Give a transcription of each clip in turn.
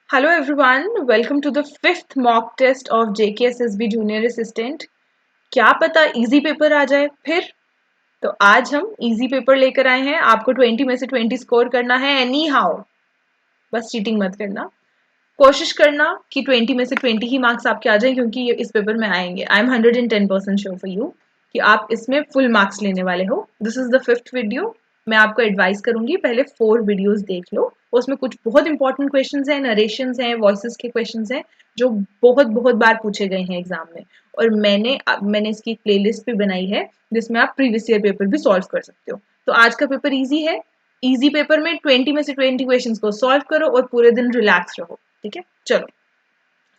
Hello everyone, welcome to the fifth mock test of JKSSB Junior Assistant. क्या पता easy paper आ जाए फिर। तो आज हम इजी पेपर लेकर आए हैं। आपको 20 में से 20 स्कोर करना है एनी हाउ, बस चीटिंग मत करना। कोशिश करना कि 20 में से 20 ही मार्क्स आपके आ जाएं, क्योंकि ये इस पेपर में आएंगे। I am 110% sure for you कि आप इसमें फुल मार्क्स लेने वाले हो। This is the fifth video. मैं आपको एडवाइस करूंगी पहले 4 वीडियोस देख लो। उसमें कुछ बहुत इंपॉर्टेंट क्वेश्चंस हैं, नरेशंस हैं, वॉइसेस के क्वेश्चंस हैं जो बहुत बहुत बार पूछे गए हैं एग्जाम में। और मैंने इसकी एक प्लेलिस्ट भी बनाई है जिसमें आप प्रीवियस ईयर पेपर भी सॉल्व कर सकते हो। तो आज का पेपर ईजी है। इजी पेपर में 20 में से 20 क्वेश्चंस को सॉल्व करो और पूरे दिन रिलैक्स रहो। ठीक है, चलो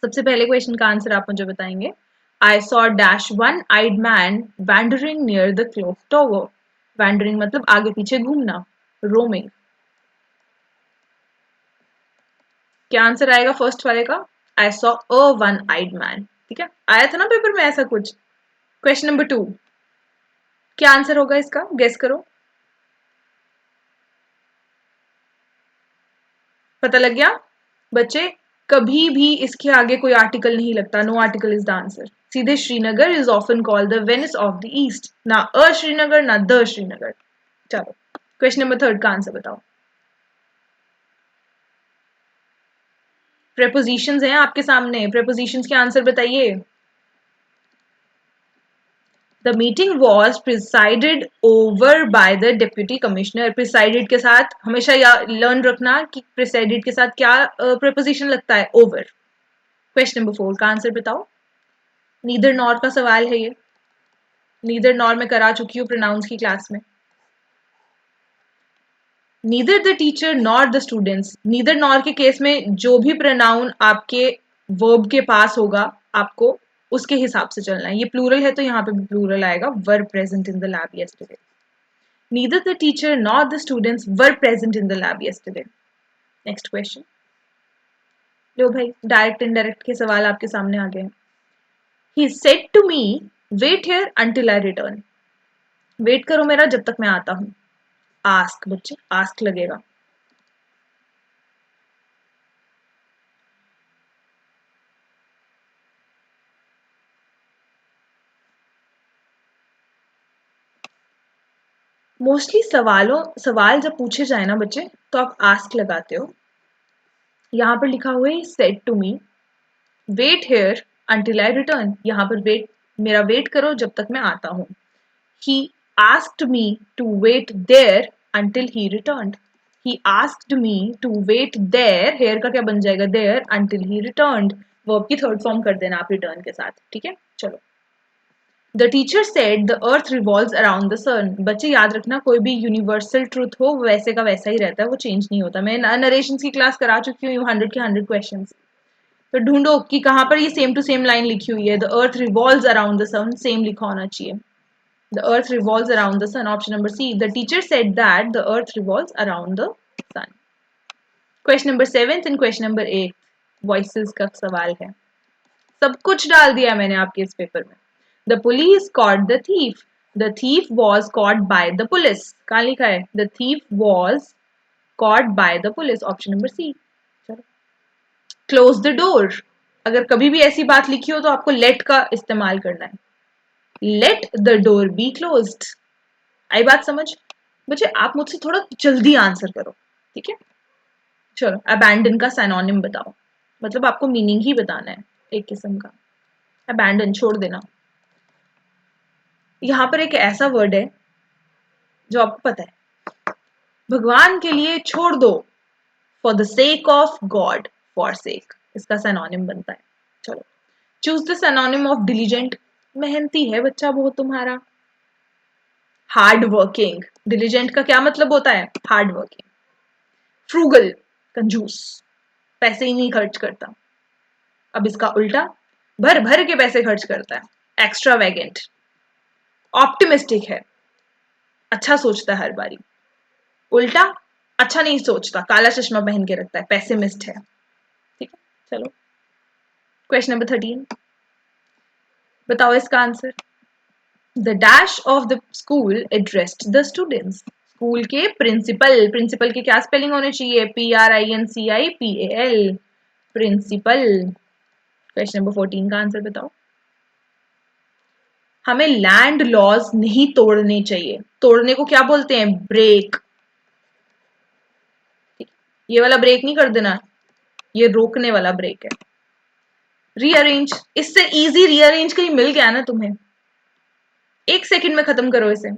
सबसे पहले क्वेश्चन का आंसर आप मुझे बताएंगे। I saw dash one eyed man wandering near the clock tower. Wandering मतलब आगे पीछे घूमना, रोमिंग। क्या आंसर आएगा फर्स्ट वाले का? I saw a one eyed man. ठीक है, आया था ना पेपर में ऐसा कुछ। क्वेश्चन नंबर 2, क्या आंसर होगा इसका, गेस करो। पता लग गया बच्चे? कभी भी इसके आगे कोई आर्टिकल नहीं लगता। No article is the answer. सीधे Srinagar is often called the Venice of the East. ना अ श्रीनगर ना द श्रीनगर। चलो क्वेश्चन नंबर 3 का आंसर बताओ। प्रेपोजिशंस हैं आपके सामने, प्रेपोजिशंस के आंसर बताइए। The meeting was presided over by the deputy commissioner. Presided के साथ हमेशा लर्न रखना कि प्रिसाइडेड के साथ क्या प्रेपोजिशन लगता है, ओवर। क्वेश्चन नंबर 4 का आंसर बताओ। नीदर नॉर का सवाल है ये। नीदर नॉर में करा चुकी हूँ प्रोनाउंस की क्लास में। Neither the teacher nor the students. Neither nor के केस में जो भी प्रोनाउन आपके वर्ब के पास होगा आपको उसके हिसाब से चलना है। ये प्लूरल है तो यहाँ पे भी प्लूरल आएगा, were present in the lab yesterday. Neither the teacher nor the students were present in the lab yesterday. Next question. लो भाई, डायरेक्ट इनडायरेक्ट के सवाल आपके सामने आ गए। He said to me wait here until I return. Wait करो मेरा जब तक मैं आता हूँ। आस्क बच्चे, आस्क लगेगा। मोस्टली सवाल जब पूछे जाए ना बच्चे तो आप आस्क लगाते हो। यहाँ पर लिखा हुआ है said to me wait here until I return. यहाँ पर मेरा वेट करो जब तक मैं आता हूँ। He asked me to wait there until he returned. He asked me to wait there, here का क्या बन जाएगा, there, until he returned. Verb की थर्ड फॉर्म कर देना आप रिटर्न के साथ। ठीक है, चलो। The teacher said the earth revolves around the sun. बच्चे याद रखना, कोई भी यूनिवर्सल ट्रूथ हो वैसे का वैसा ही रहता है, वो चेंज नहीं होता। मैं नरेशन की क्लास करा चुकी हूँ 100 के 100 क्वेश्चन। तो ढूंढो कि कहाँ पर ये सेम टू सेम लाइन लिखी हुई है। The earth revolves around the sun, same लिखा होना चाहिए। The earth revolves around the sun, option number C. The teacher said that the earth revolves around the sun. Question number 7 and question number 8 voices का सवाल है। सब कुछ डाल दिया मैंने आपके इस पेपर में। The police caught the thief. The thief was caught by the police. कहाँ लिखा है? The thief was caught by the police, option number C. चलो, क्लोज द डोर। अगर कभी भी ऐसी बात लिखी हो तो आपको लेट का इस्तेमाल करना है। Let the door be closed. आई बात समझ? मुझे आप मुझसे थोड़ा जल्दी आंसर करो, ठीक है। चलो, अबैंडन का सिनोनिम बताओ। मतलब आपको मीनिंग ही बताना है एक किस्म का। अबैंडन छोड़ देना। यहाँ पर एक ऐसा वर्ड है जो आपको पता है, भगवान के लिए छोड़ दो, for the sake of God, for sake, इसका सिनोनिम बनता है। चलो, choose the synonym of diligent. मेहनती है बच्चा बहुत तुम्हारा। Hard working. डिलीजेंट का क्या मतलब होता है? Hard working. फ्रूगल, कंजूस, पैसे ही नहीं खर्च करता। अब इसका उल्टा, भर भर के पैसे खर्च करता है। एक्स्ट्रावेगेंट। ऑप्टिमिस्टिक है, अच्छा सोचता है हर बारी। उल्टा, अच्छा नहीं सोचता, काला चश्मा पहन के रखता है, पेसिमिस्ट है। ठीक है, चलो क्वेश्चन नंबर 13 बताओ इसका answer. The dash of the school addressed the students. School के प्रिंसिपल, प्रिंसिपल के क्या स्पेलिंग होने चाहिए? PRINCIPAL। प्रिंसिपल। क्वेश्चन नंबर 14 का आंसर बताओ। हमें लैंड लॉज नहीं तोड़ने चाहिए। तोड़ने को क्या बोलते हैं? ब्रेक। ये वाला ब्रेक नहीं कर देना, ये रोकने वाला ब्रेक है। रीअरेंज, इससे इजी रीअरेंज कहीं मिल गया ना तुम्हें? 1 सेकंड में खत्म करो इसे।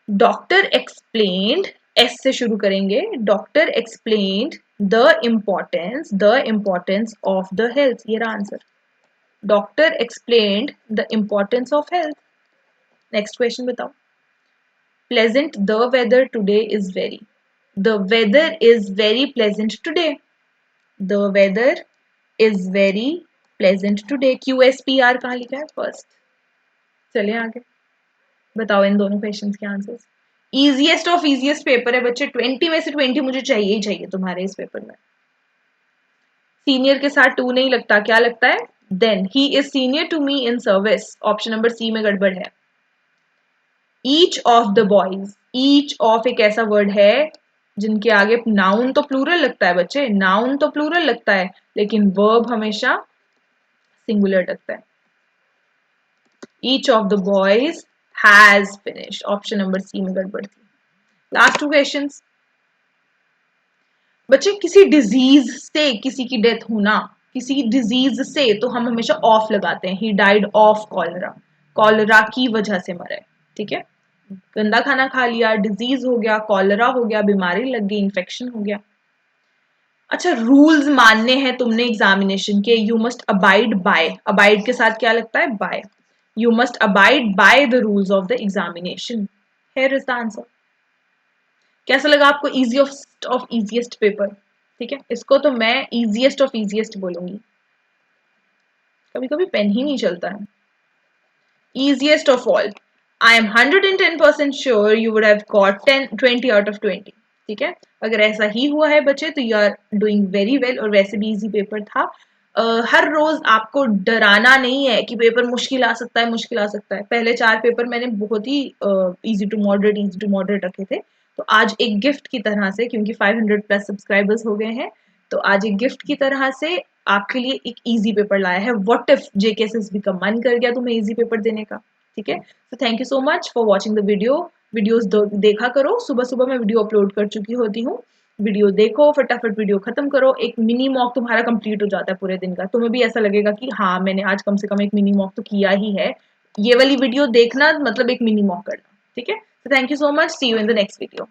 डॉक्टर एक्सप्लेन्ड, एस से शुरू करेंगे। Doctor explained the importance of the health. ये रहा answer. Doctor explained the importance of health. Next question बताओ। Pleasant, the weather today is very. The weather is very pleasant today. The weather is very pleasant today. QSPR कहाँ लिखा है? First. चलिए आगे बताओ इन दोनों क्वेश्चंस के answers. Easiest of easiest paper है बच्चे, 20 में से 20 मुझे चाहिए ही चाहिए तुम्हारे इस पेपर में। सीनियर के साथ टू नहीं लगता, क्या लगता है? Then he is senior to me in service. Option number C में गड़बड़ है। Each of the boys, each of एक ऐसा वर्ड है जिनके आगे नाउन तो प्लूरल लगता है बच्चे, नाउन तो प्लूरल लगता है, लेकिन वर्ब हमेशा सिंगुलर लगता है। Each of the boys has finished. Option number C में गड़बड़ थी। लास्ट 2 क्वेश्चंस बच्चे। किसी डिजीज से किसी की डेथ होना, किसी डिजीज से तो हम हमेशा ऑफ लगाते हैं। He died of cholera, cholera की वजह से मरे। ठीक है, गंदा खाना खा लिया, डिजीज हो गया, कॉलरा हो गया, बीमारी लग गई, इन्फेक्शन हो गया। अच्छा, रूल्स मानने हैं तुमने एग्जामिनेशन के। You must abide by, abide के साथ क्या लगता है? By. You must abide by the rules of the examination. Here is the answer. कैसा लगा आपको इजीएस्ट ऑफ इजीएस्ट पेपर? ठीक है, इसको तो मैं इजीएस्ट ऑफ इजीएस्ट बोलूंगी, कभी कभी पेन ही नहीं चलता है। easiest of all, I am 110% sure you would have got 20 out of 20। ठीक है, अगर ऐसा ही हुआ है बच्चे तो you are doing very well. और वैसे भी इजी पेपर था। हर रोज आपको डराना नहीं है कि पेपर मुश्किल आ सकता है, मुश्किल आ सकता है। पहले 4 पेपर मैंने बहुत ही इजी टू मॉडरेट रखे थे। तो आज एक गिफ्ट की तरह से, क्योंकि 500 प्लस सब्सक्राइबर्स हो गए हैं, तो आज एक गिफ्ट की तरह से आपके लिए एक इजी पेपर लाया है। व्हाट इफ JKSSB का मन कर गया तुम्हें इजी पेपर देने का? ठीक है, तो thank you so much for watching the videos देखा करो। सुबह सुबह मैं वीडियो अपलोड कर चुकी होती हूँ। वीडियो देखो, फटाफट वीडियो खत्म करो। एक मिनी मॉक तुम्हारा कंप्लीट हो जाता है पूरे दिन का। तुम्हें भी ऐसा लगेगा कि हाँ, मैंने आज कम से कम एक मिनी मॉक तो किया ही है। ये वाली वीडियो देखना मतलब एक मिनी मॉक करना। ठीक है, तो thank you so much, see you in the next video.